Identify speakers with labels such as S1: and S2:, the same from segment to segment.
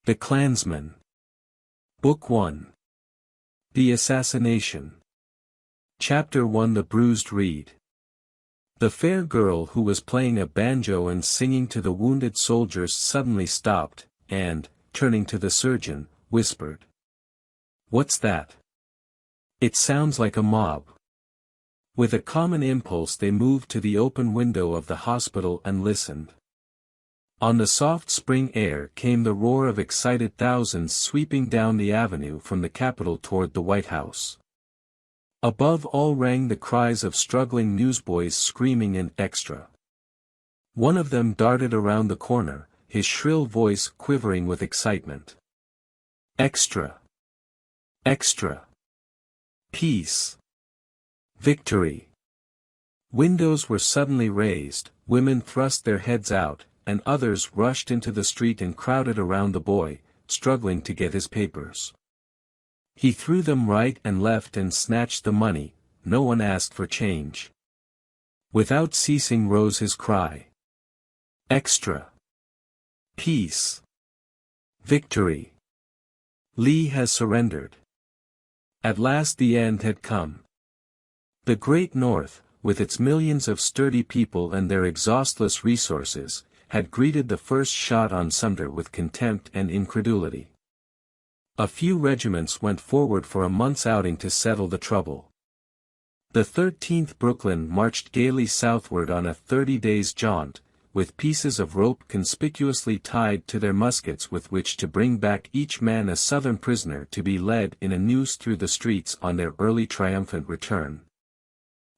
S1: The Clansman. Book 1. The Assassination. Chapter 1. The Bruised Reed. The fair girl who was playing a banjo and singing to the wounded soldiers suddenly stopped, and, turning to the surgeon, whispered. "What's that?" "It sounds like a mob." With a common impulse they moved to the open window of the hospital and listened. On the soft spring air came the roar of excited thousands sweeping down the avenue from the Capitol toward the White House. Above all rang the cries of struggling newsboys screaming in "Extra." One of them darted around the corner, his shrill voice quivering with excitement. "Extra! Extra! Peace! Victory!" Windows were suddenly raised, women thrust their heads out, and others rushed into the street and crowded around the boy, struggling to get his papers. He threw them right and left and snatched the money. No one asked for change. Without ceasing rose his cry. "Extra! Peace! Victory! Lee has surrendered." At last the end had come. The Great North, with its millions of sturdy people and their exhaustless resources, had greeted the first shot on Sumter with contempt and incredulity. A few regiments went forward for a month's outing to settle the trouble. The 13th Brooklyn marched gaily southward on a 30 days' jaunt, with pieces of rope conspicuously tied to their muskets with which to bring back each man a Southern prisoner to be led in a noose through the streets on their early triumphant return.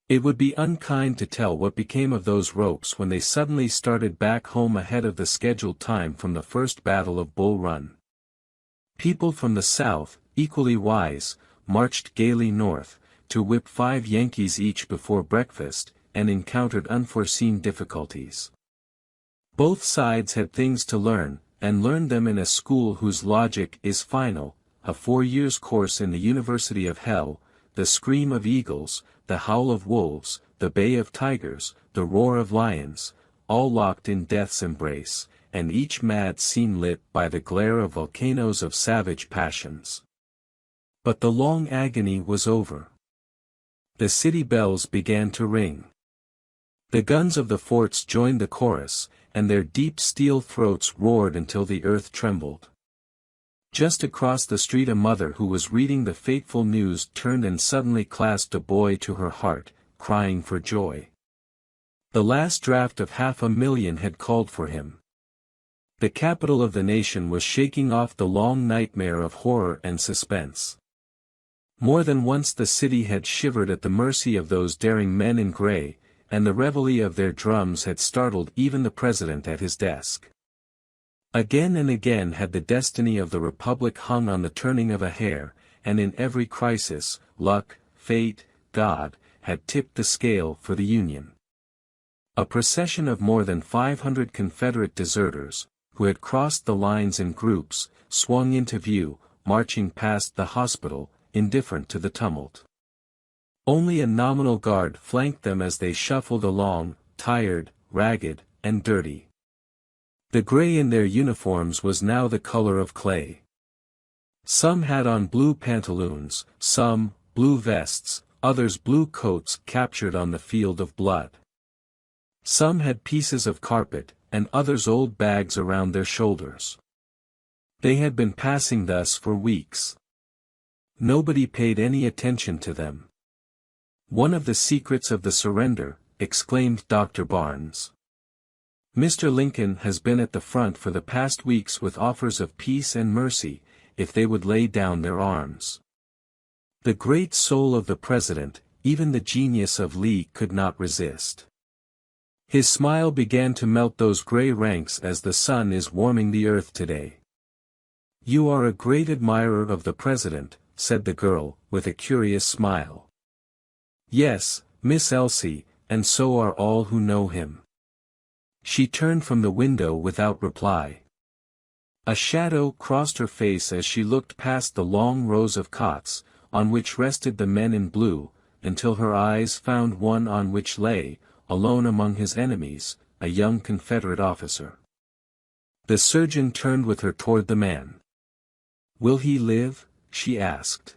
S1: It would be unkind to tell what became of those ropes when they suddenly started back home ahead of the scheduled time from the first battle of Bull Run. People from the South, equally wise, marched gaily north, to whip 5 Yankees each before breakfast, and encountered unforeseen difficulties. Both sides had things to learn, and learned them in a school whose logic is final, a 4 years' course in the University of Hell, the scream of eagles, the howl of wolves, the bay of tigers, the roar of lions, all locked in death's embrace, and each mad scene lit by the glare of volcanoes of savage passions. But the long agony was over. The city bells began to ring. The guns of the forts joined the chorus, and their deep steel throats roared until the earth trembled. Just across the street a mother who was reading the fateful news turned and suddenly clasped a boy to her heart, crying for joy. The last draft of 500,000 had called for him. The capital of the nation was shaking off the long nightmare of horror and suspense. More than once the city had shivered at the mercy of those daring men in gray, and the reveille of their drums had startled even the president at his desk. Again and again had the destiny of the republic hung on the turning of a hair, and in every crisis, luck, fate, God, had tipped the scale for the Union. A procession of more than 500 Confederate deserters, who had crossed the lines in groups, swung into view, marching past the hospital, indifferent to the tumult. Only a nominal guard flanked them as they shuffled along, tired, ragged, and dirty. The gray in their uniforms was now the color of clay. Some had on blue pantaloons, some, blue vests, others blue coats captured on the field of blood. Some had pieces of carpet, and others old bags around their shoulders. They had been passing thus for weeks. Nobody paid any attention to them. "One of the secrets of the surrender," exclaimed Dr. Barnes. "Mr. Lincoln has been at the front for the past weeks with offers of peace and mercy, if they would lay down their arms." The great soul of the president, even the genius of Lee could not resist. His smile began to melt those gray ranks as the sun is warming the earth today. "You are a great admirer of the president," said the girl, with a curious smile. "Yes, Miss Elsie, and so are all who know him." She turned from the window without reply. A shadow crossed her face as she looked past the long rows of cots, on which rested the men in blue, until her eyes found one on which lay, alone among his enemies, a young Confederate officer. The surgeon turned with her toward the man. "Will he live?" she asked.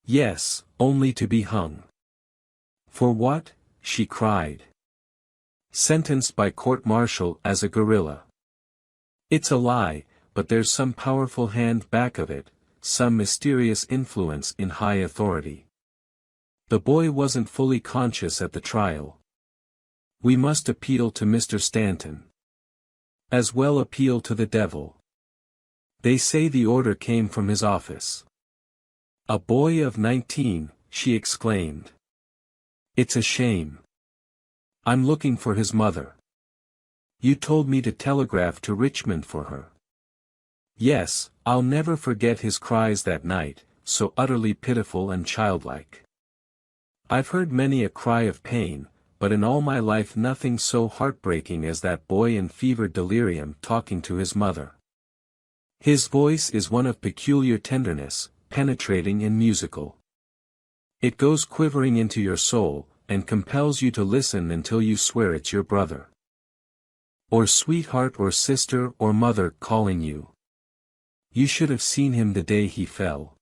S1: "Yes, only to be hung." "For what?" she cried. "Sentenced by court-martial as a guerrilla." "It's a lie, but there's some powerful hand back of it, some mysterious influence in high authority. The boy wasn't fully conscious at the trial. We must appeal to Mr. Stanton. As well appeal to the devil. They say the order came from his office." "A boy of 19, she exclaimed. "It's a shame. I'm looking for his mother." "You told me to telegraph to Richmond for her." "Yes, I'll never forget his cries that night, so utterly pitiful and childlike. I've heard many a cry of pain, but in all my life nothing so heartbreaking as that boy in fevered delirium talking to his mother. His voice is one of peculiar tenderness, penetrating and musical. It goes quivering into your soul, and compels you to listen until you swear it's your brother. Or sweetheart or sister or mother calling you. You should have seen him the day he fell.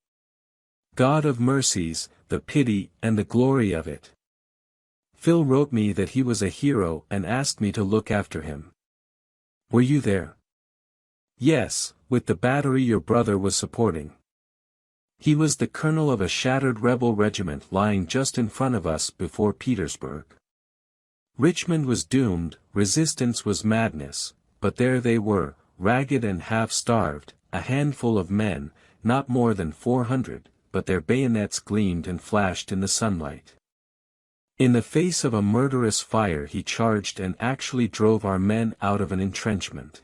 S1: God of mercies, the pity and the glory of it. Phil wrote me that he was a hero and asked me to look after him. Were you there?" "Yes, with the battery your brother was supporting. He was the colonel of a shattered rebel regiment lying just in front of us before Petersburg. Richmond was doomed, resistance was madness, but there they were, ragged and half-starved, a handful of men, not more than 400, but their bayonets gleamed and flashed in the sunlight. In the face of a murderous fire he charged and actually drove our men out of an entrenchment.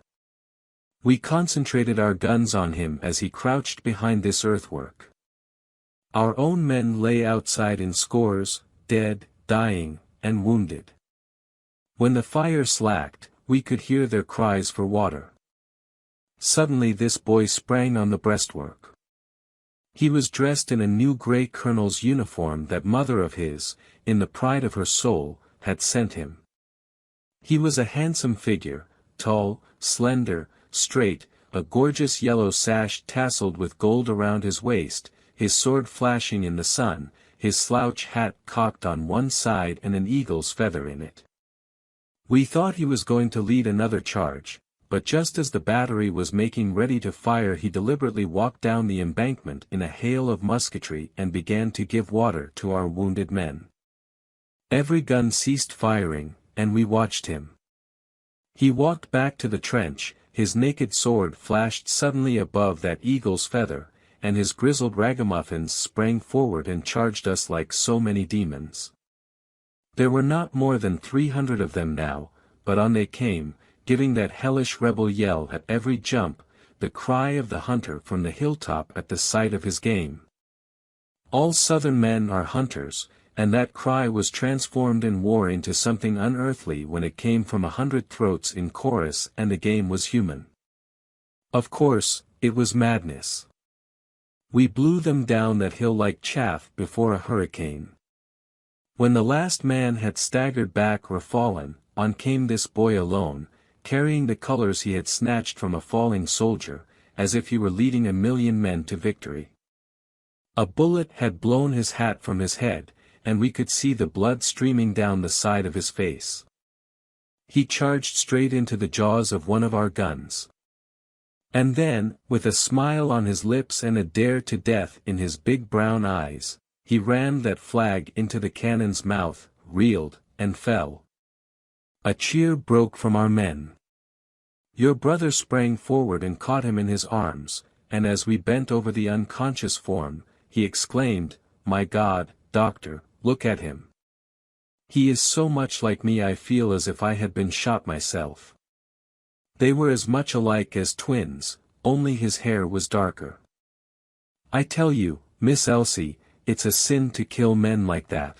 S1: We concentrated our guns on him as he crouched behind this earthwork. Our own men lay outside in scores, dead, dying, and wounded. When the fire slacked, we could hear their cries for water. Suddenly this boy sprang on the breastwork. He was dressed in a new gray colonel's uniform that mother of his, in the pride of her soul, had sent him. He was a handsome figure, tall, slender, straight, a gorgeous yellow sash tasseled with gold around his waist, his sword flashing in the sun, his slouch hat cocked on one side and an eagle's feather in it. We thought he was going to lead another charge, but just as the battery was making ready to fire he deliberately walked down the embankment in a hail of musketry and began to give water to our wounded men. Every gun ceased firing, and we watched him. He walked back to the trench, his naked sword flashed suddenly above that eagle's feather, and his grizzled ragamuffins sprang forward and charged us like so many demons. There were not more than 300 of them now, but on they came, giving that hellish rebel yell at every jump, the cry of the hunter from the hilltop at the sight of his game. All Southern men are hunters, and that cry was transformed in war into something unearthly when it came from 100 throats in chorus and the game was human. Of course, it was madness. We blew them down that hill like chaff before a hurricane. When the last man had staggered back or fallen, on came this boy alone, carrying the colors he had snatched from a falling soldier, as if he were leading 1,000,000 men to victory. A bullet had blown his hat from his head, and we could see the blood streaming down the side of his face. He charged straight into the jaws of one of our guns. And then, with a smile on his lips and a dare to death in his big brown eyes, he rammed that flag into the cannon's mouth, reeled, and fell. A cheer broke from our men. Your brother sprang forward and caught him in his arms, and as we bent over the unconscious form, he exclaimed, "My God, doctor, look at him. He is so much like me I feel as if I had been shot myself." They were as much alike as twins, only his hair was darker. I tell you, Miss Elsie, it's a sin to kill men like that.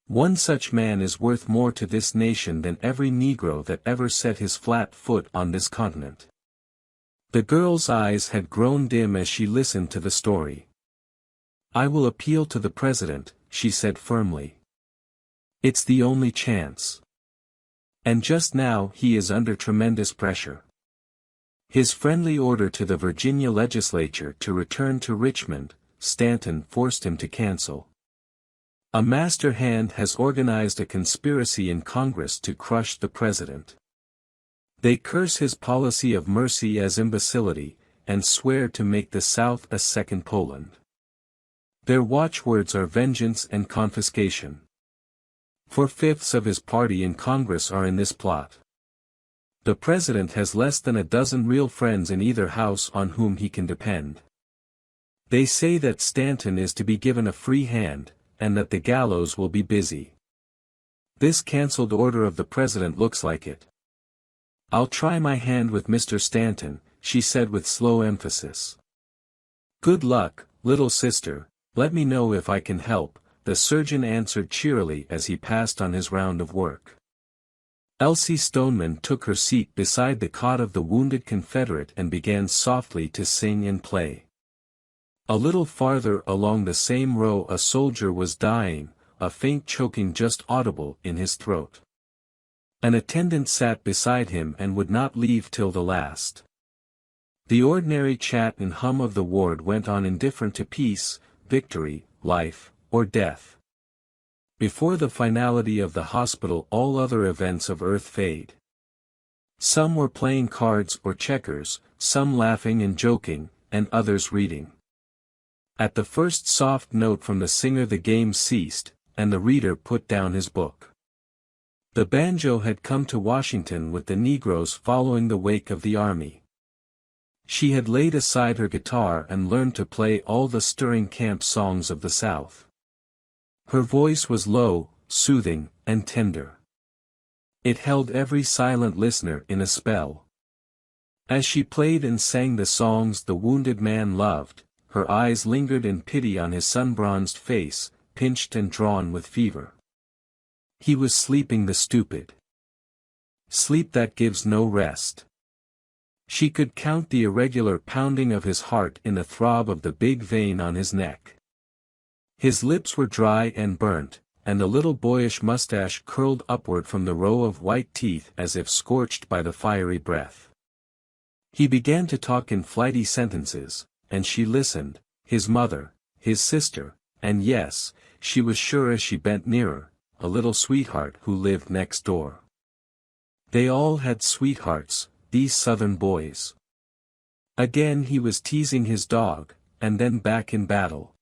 S1: One such man is worth more to this nation than every Negro that ever set his flat foot on this continent. The girl's eyes had grown dim as she listened to the story. I will appeal to the president, she said firmly. It's the only chance. And just now he is under tremendous pressure. His friendly order to the Virginia legislature to return to Richmond, Stanton forced him to cancel. A master hand has organized a conspiracy in Congress to crush the president. They curse his policy of mercy as imbecility, and swear to make the South a second Poland. Their watchwords are vengeance and confiscation. 4/5 of his party in Congress are in this plot. The president has less than a dozen real friends in either house on whom he can depend. They say that Stanton is to be given a free hand, and that the gallows will be busy. This cancelled order of the president looks like it. "I'll try my hand with Mr. Stanton," she said with slow emphasis. "Good luck, little sister, let me know if I can help," the surgeon answered cheerily as he passed on his round of work. Elsie Stoneman took her seat beside the cot of the wounded Confederate and began softly to sing and play. A little farther along the same row a soldier was dying, a faint choking just audible in his throat. An attendant sat beside him and would not leave till the last. The ordinary chat and hum of the ward went on indifferent to peace, victory, life, or death. Before the finality of the hospital all other events of earth fade. Some were playing cards or checkers, some laughing and joking, and others reading. At the first soft note from the singer the game ceased, and the reader put down his book. The banjo had come to Washington with the Negroes following the wake of the army. She had laid aside her guitar and learned to play all the stirring camp songs of the South. Her voice was low, soothing, and tender. It held every silent listener in a spell. As she played and sang the songs the wounded man loved, her eyes lingered in pity on his sun-bronzed face, pinched and drawn with fever. He was sleeping, the stupid sleep that gives no rest. She could count the irregular pounding of his heart in the throb of the big vein on his neck. His lips were dry and burnt, and the little boyish mustache curled upward from the row of white teeth as if scorched by the fiery breath. He began to talk in flighty sentences, and she listened, his mother, his sister, and yes, she was sure as she bent nearer, a little sweetheart who lived next door. They all had sweethearts, these Southern boys. Again he was teasing his dog, and then back in battle.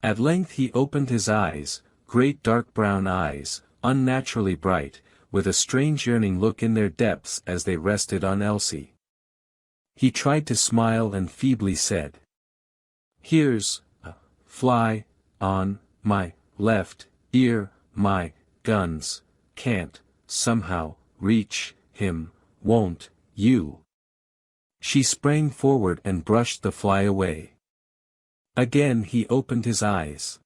S1: At length he opened his eyes, great dark brown eyes, unnaturally bright, with a strange yearning look in their depths as they rested on Elsie. He tried to smile and feebly said, "Here's a fly on my left ear, my guns can't somehow reach him, won't you?" She sprang forward and brushed the fly away. Again he opened his eyes.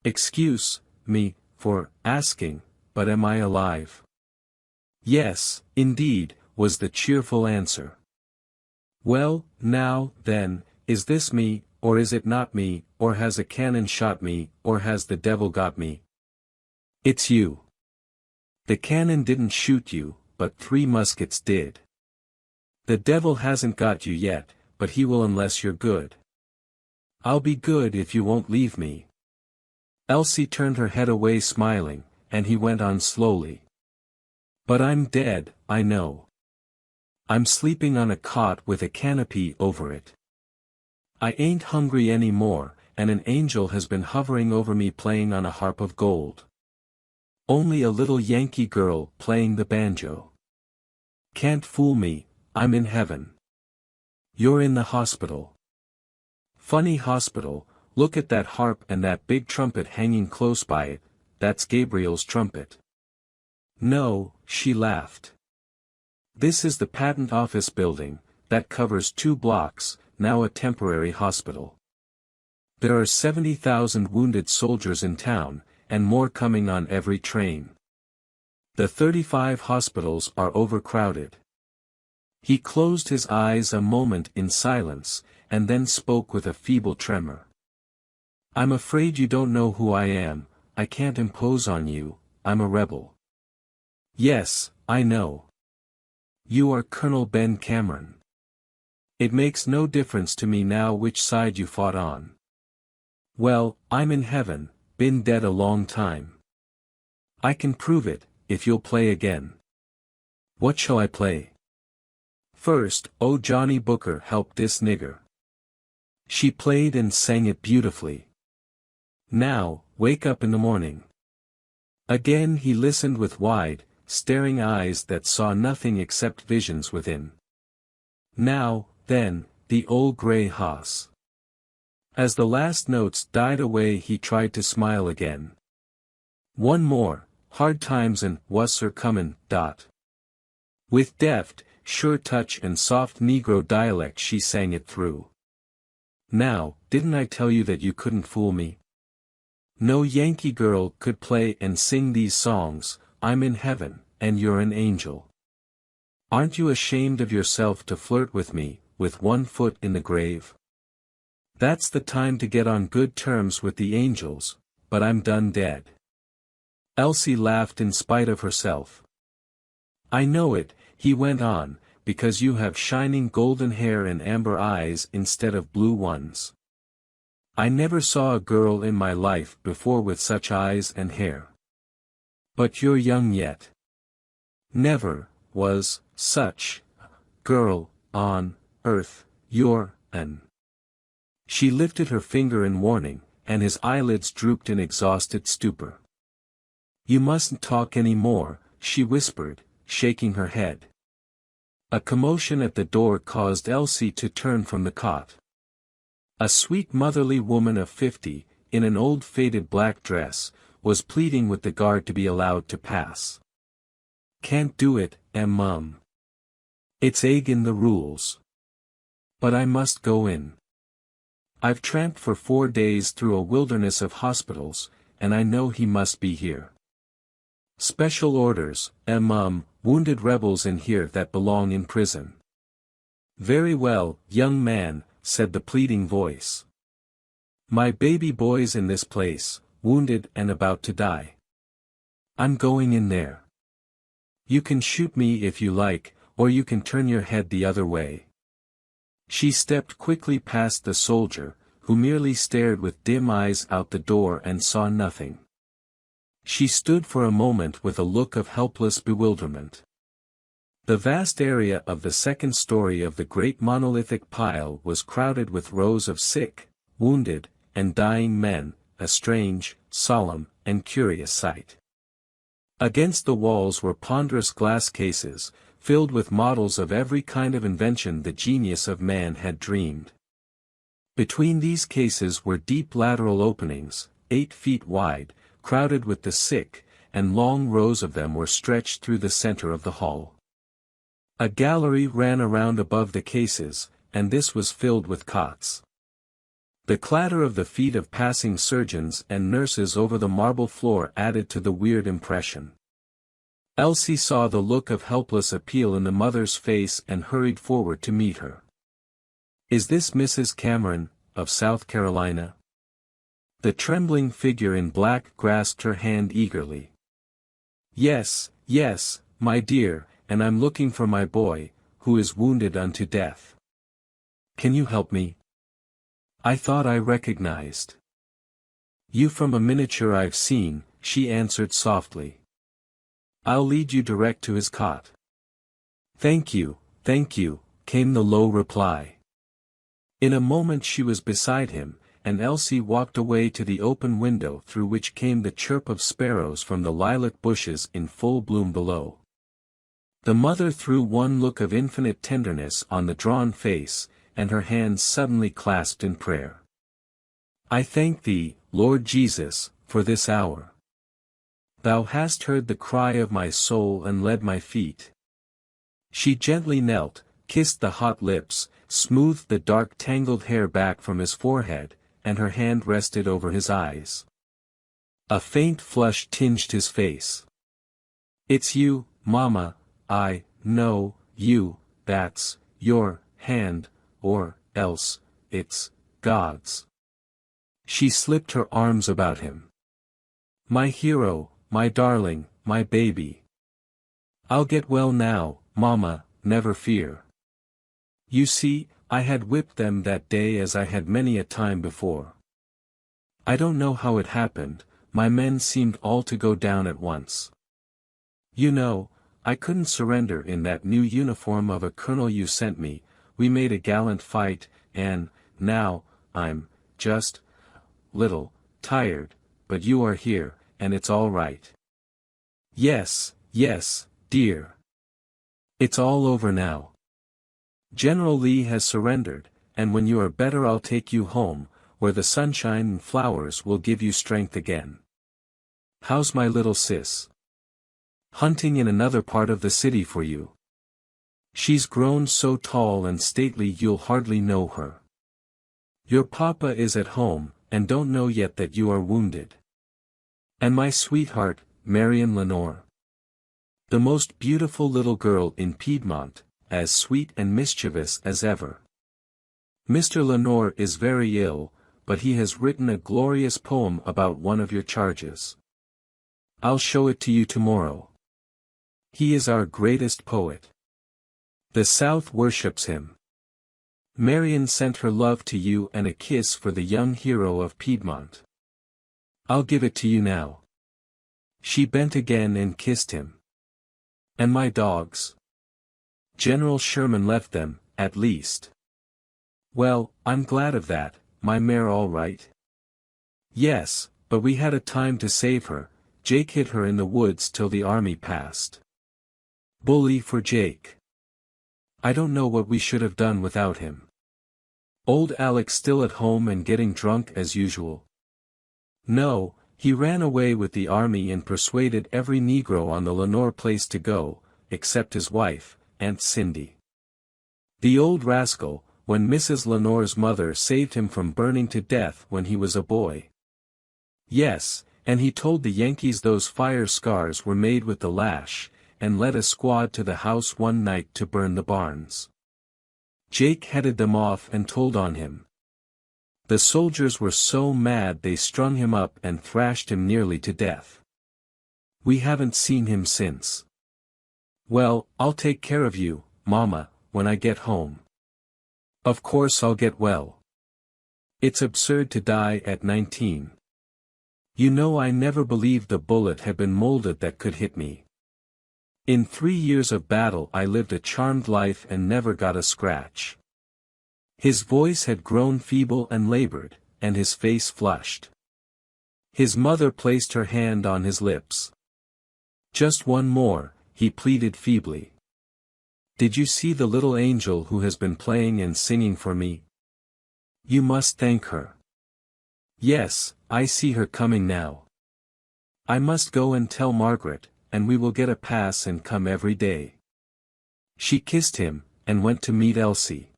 S1: "Excuse me for asking, but am I alive?" "Yes, indeed," was the cheerful answer. "Well, now, then, is this me, or is it not me, or has a cannon shot me, or has the devil got me?" "It's you. The cannon didn't shoot you, but 3 muskets did. The devil hasn't got you yet, but he will unless you're good. I'll be good if you won't leave me." Elsie turned her head away smiling, and he went on slowly. "But I'm dead, I know. I'm sleeping on a cot with a canopy over it. I ain't hungry any more, and an angel has been hovering over me playing on a harp of gold. Only a little Yankee girl playing the banjo. Can't fool me, I'm in heaven. You're in the hospital. Funny hospital, look at that harp and that big trumpet hanging close by it, that's Gabriel's trumpet." "No," she laughed. "This is the Patent Office building, that covers 2 blocks, now a temporary hospital. There are 70,000 wounded soldiers in town, and more coming on every train. The 35 hospitals are overcrowded." He closed his eyes a moment in silence, and then spoke with a feeble tremor. "I'm afraid you don't know who I am, I can't impose on you, I'm a rebel." "Yes, I know. You are Colonel Ben Cameron. It makes no difference to me now which side you fought on. Well, I'm in heaven, been dead a long time. I can prove it, if you'll play again. What shall I play? First, Oh Johnny Booker help this nigger. She played and sang it beautifully. Now, wake up in the morning. Again he listened with wide, staring eyes that saw nothing except visions within. Now, then, the old grey hoss. As the last notes died away he tried to smile again. One more, hard times and what's her comin', dot. With deft, sure touch and soft Negro dialect she sang it through. Now, didn't I tell you that you couldn't fool me? No Yankee girl could play and sing these songs, I'm in heaven, and you're an angel. Aren't you ashamed of yourself to flirt with me, with one foot in the grave? That's the time to get on good terms with the angels, but I'm done dead. Elsie laughed in spite of herself. I know it, he went on, because you have shining golden hair and amber eyes instead of blue ones. I never saw a girl in my life before with such eyes and hair. But you're young yet. Never was such girl on earth, you're an. She lifted her finger in warning, and his eyelids drooped in exhausted stupor. You mustn't talk any more, she whispered, shaking her head. A commotion at the door caused Elsie to turn from the cot. A sweet motherly woman of 50, in an old faded black dress, was pleading with the guard to be allowed to pass. Can't do it, Mum. It's agin the rules. But I must go in. I've tramped for 4 days through a wilderness of hospitals, and I know he must be here. Special orders, Mum, wounded rebels in here that belong in prison. Very well, young man, said the pleading voice. My baby boy's in this place, wounded and about to die. I'm going in there. You can shoot me if you like, or you can turn your head the other way. She stepped quickly past the soldier, who merely stared with dim eyes out the door and saw nothing. She stood for a moment with a look of helpless bewilderment. The vast area of the second story of the great monolithic pile was crowded with rows of sick, wounded, and dying men, a strange, solemn, and curious sight. Against the walls were ponderous glass cases, filled with models of every kind of invention the genius of man had dreamed. Between these cases were deep lateral openings, 8 feet wide, crowded with the sick, and long rows of them were stretched through the center of the hall. A gallery ran around above the cases, and this was filled with cots. The clatter of the feet of passing surgeons and nurses over the marble floor added to the weird impression. Elsie saw the look of helpless appeal in the mother's face and hurried forward to meet her. Is this Mrs. Cameron, of South Carolina? The trembling figure in black grasped her hand eagerly. Yes, my dear, and I'm looking for my boy, who is wounded unto death. Can you help me? I thought I recognized you from a miniature I've seen, she answered softly. I'll lead you direct to his cot. Thank you, came the low reply. In a moment she was beside him, and Elsie walked away to the open window through which came the chirp of sparrows from the lilac bushes in full bloom below. The mother threw one look of infinite tenderness on the drawn face, and her hands suddenly clasped in prayer. I thank thee, Lord Jesus, for this hour. Thou hast heard the cry of my soul and led my feet. She gently knelt, kissed the hot lips, smoothed the dark tangled hair back from his forehead, and her hand rested over his eyes. A faint flush tinged his face. It's you, Mama, I know you, that's your hand, or else, it's God's. She slipped her arms about him. My hero, my darling, my baby. I'll get well now, Mama, never fear. You see, I had whipped them that day as I had many a time before. I don't know how it happened, my men seemed all to go down at once. You know, I couldn't surrender in that new uniform of a colonel you sent me. We made a gallant fight, and, now, I'm, just, little, tired, but you are here, and it's all right. Yes, yes, dear. It's all over now. General Lee has surrendered, and when you are better I'll take you home, where the sunshine and flowers will give you strength again. How's my little sis? Hunting in another part of the city for you. She's grown so tall and stately you'll hardly know her. Your papa is at home, and don't know yet that you are wounded. And my sweetheart, Marion Lenore. The most beautiful little girl in Piedmont, as sweet and mischievous as ever. Mr. Lenore is very ill, but he has written a glorious poem about one of your charges. I'll show it to you tomorrow. He is our greatest poet. The South worships him. Marion sent her love to you and a kiss for the young hero of Piedmont. I'll give it to you now. She bent again and kissed him. And my dogs? General Sherman left them, at least. Well, I'm glad of that, my mare all right? Yes, but we had a time to save her. Jake hid her in the woods till the army passed. Bully for Jake. I don't know what we should have done without him. Old Alex still at home and getting drunk as usual. No, he ran away with the army and persuaded every Negro on the Lenore place to go, except his wife, Aunt Cindy. The old rascal, when Mrs. Lenore's mother saved him from burning to death when he was a boy. Yes, and he told the Yankees those fire scars were made with the lash, and led a squad to the house one night to burn the barns. Jake headed them off and told on him. The soldiers were so mad they strung him up and thrashed him nearly to death. We haven't seen him since. Well, I'll take care of you, Mama, when I get home. Of course I'll get well. It's absurd to die at 19. You know I never believed the bullet had been molded that could hit me. In 3 years of battle I lived a charmed life and never got a scratch. His voice had grown feeble and labored, and his face flushed. His mother placed her hand on his lips. Just one more, he pleaded feebly. Did you see the little angel who has been playing and singing for me? You must thank her. Yes, I see her coming now. I must go and tell Margaret, and we will get a pass and come every day. She kissed him, and went to meet Elsie.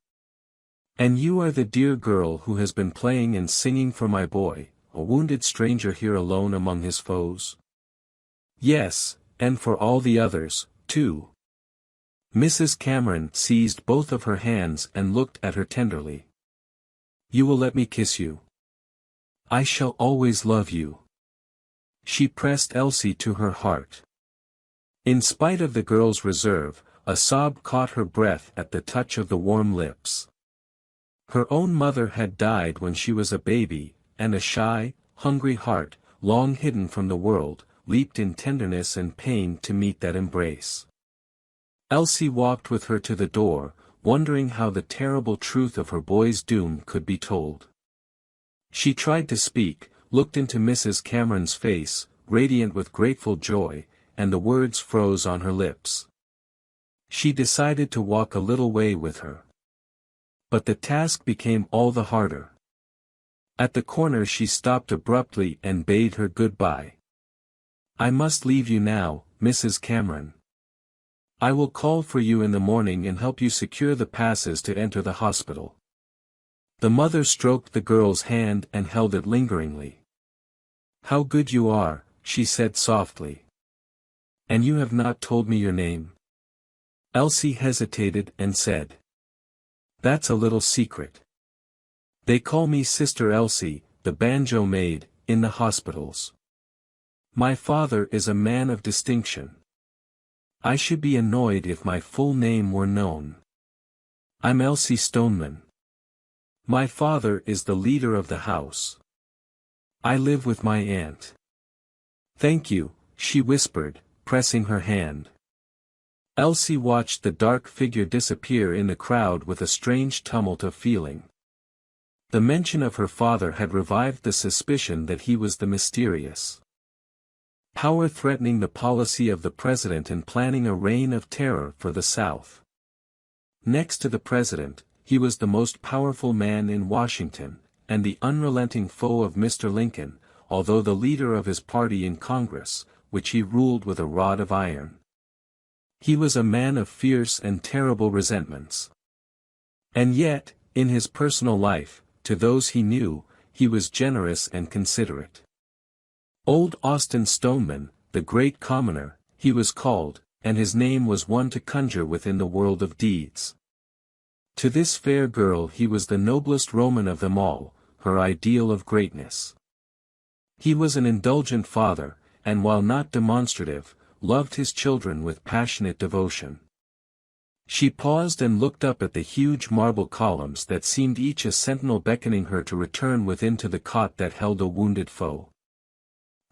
S1: And you are the dear girl who has been playing and singing for my boy, a wounded stranger here alone among his foes? Yes, and for all the others, too. Mrs. Cameron seized both of her hands and looked at her tenderly. You will let me kiss you? I shall always love you. She pressed Elsie to her heart. In spite of the girl's reserve, a sob caught her breath at the touch of the warm lips. Her own mother had died when she was a baby, and a shy, hungry heart, long hidden from the world, leaped in tenderness and pain to meet that embrace. Elsie walked with her to the door, wondering how the terrible truth of her boy's doom could be told. She tried to speak, looked into Mrs. Cameron's face, radiant with grateful joy, and the words froze on her lips. She decided to walk a little way with her. But the task became all the harder. At the corner she stopped abruptly and bade her goodbye. I must leave you now, Mrs. Cameron. I will call for you in the morning and help you secure the passes to enter the hospital. The mother stroked the girl's hand and held it lingeringly. How good you are, she said softly. And you have not told me your name? Elsie hesitated and said. That's a little secret. They call me Sister Elsie, the banjo maid, in the hospitals. My father is a man of distinction. I should be annoyed if my full name were known. I'm Elsie Stoneman. My father is the leader of the house. I live with my aunt. Thank you, she whispered, pressing her hand. Elsie watched the dark figure disappear in the crowd with a strange tumult of feeling. The mention of her father had revived the suspicion that he was the mysterious power threatening the policy of the president and planning a reign of terror for the South. Next to the president, he was the most powerful man in Washington, and the unrelenting foe of Mr. Lincoln, although the leader of his party in Congress, which he ruled with a rod of iron. He was a man of fierce and terrible resentments. And yet, in his personal life, to those he knew, he was generous and considerate. Old Austin Stoneman, the great commoner, he was called, and his name was one to conjure within the world of deeds. To this fair girl he was the noblest Roman of them all, her ideal of greatness. He was an indulgent father, and while not demonstrative, loved his children with passionate devotion. She paused and looked up at the huge marble columns that seemed each a sentinel beckoning her to return within to the cot that held a wounded foe.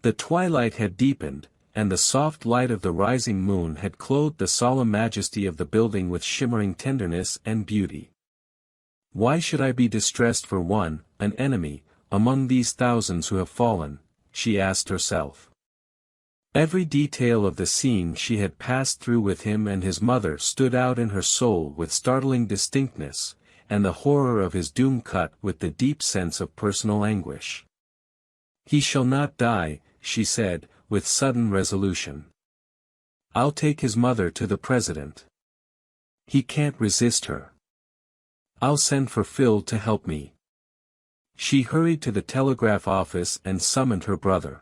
S1: The twilight had deepened, and the soft light of the rising moon had clothed the solemn majesty of the building with shimmering tenderness and beauty. Why should I be distressed for one, an enemy, among these thousands who have fallen, she asked herself. Every detail of the scene she had passed through with him and his mother stood out in her soul with startling distinctness, and the horror of his doom cut with the deep sense of personal anguish. He shall not die, she said, with sudden resolution. I'll take his mother to the president. He can't resist her. I'll send for Phil to help me. She hurried to the telegraph office and summoned her brother.